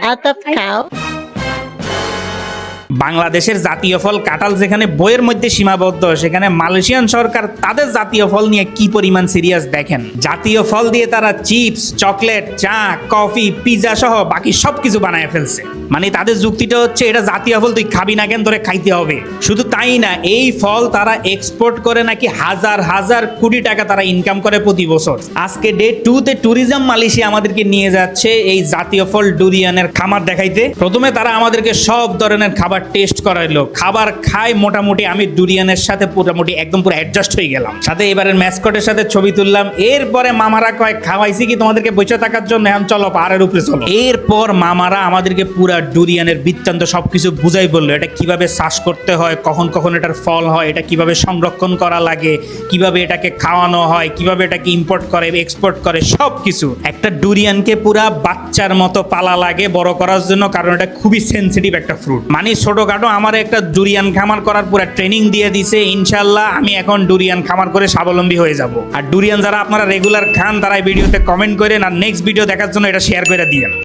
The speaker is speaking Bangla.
out of cow. বাংলাদেশের জাতীয় ফল কাঁঠাল যেখানে বইয়ের মধ্যে সীমাবদ্ধ, সেখানে মালয়েশিয়ান সরকার তাদের জাতীয় ফল নিয়ে কি পরিমাণ সিরিয়াস দেখেন। জাতীয় ফল দিয়ে তারা চিপস, চকলেট, চা, কফি, পিৎজা সহ বাকি সবকিছু বানায় ফেলছে। মানে তাদের যুক্তিটা হচ্ছে এটা জাতীয় ফল, তুই খাবি না কেন, ধরে খাইতে হবে। শুধু তাই না, এই ফল তারা এক্সপোর্ট করে নাকি হাজার হাজার কোটি টাকা তারা ইনকাম করে প্রতি বছর। আজকে ডে 2 তে ট্যুরিজম মালয়েশিয়া আমাদেরকে নিয়ে যাচ্ছে এই জাতীয় ফল ডুরিয়ানের খামার দেখাইতে। প্রথমে তারা আমাদেরকে সব ধরনের খাবার টেস্ট করাইলো। খাবার খাই মোটামুটি আমি ডুরিয়ানের সাথে মোটামুটি একদম পুরো অ্যাডজাস্ট হয়ে গেলাম। সাথে এবারের ম্যাসকটের সাথে ছবি তুললাম। এরপরে মামারা কয় খাওয়াইছি কি তোমাদেরকে বসে থাকার জন্য, এখন চলো পাহাড়ের উপরে চলো। এরপর মামারা আমাদেরকে পুরা ডুরিয়ানের বৃত্তান্ত সবকিছু বুঝাই বললো, এটা কিভাবে চাষ করতে হয়, কখন কখন এটার ফল হয়, এটা কিভাবে সংরক্ষণ করা লাগে, কিভাবে এটাকে খাওয়ানো হয়, কিভাবে এটাকে ইম্পোর্ট করে এক্সপোর্ট করে, সবকিছু। একটা ডুরিয়ানকে পুরা বাচ্চার মতো পালা লাগে বড় করার জন্য, কারণ এটা খুবই সেনসিটিভ একটা ফ্রুট। মানে ছোটখাটো আমার একটা ডুরিয়ান খামার করার পুরো ট্রেনিং দিয়ে দিছে। ইনশাল্লাহ আমি এখন ডুরিয়ান খামার করে স্বাবলম্বী হয়ে যাব। আর ডুরিয়ান যারা আপনারা রেগুলার খান তারা এই ভিডিওতে কমেন্ট করেন, আর নেক্সট ভিডিও দেখার জন্য এটা শেয়ার করে দিয়েন।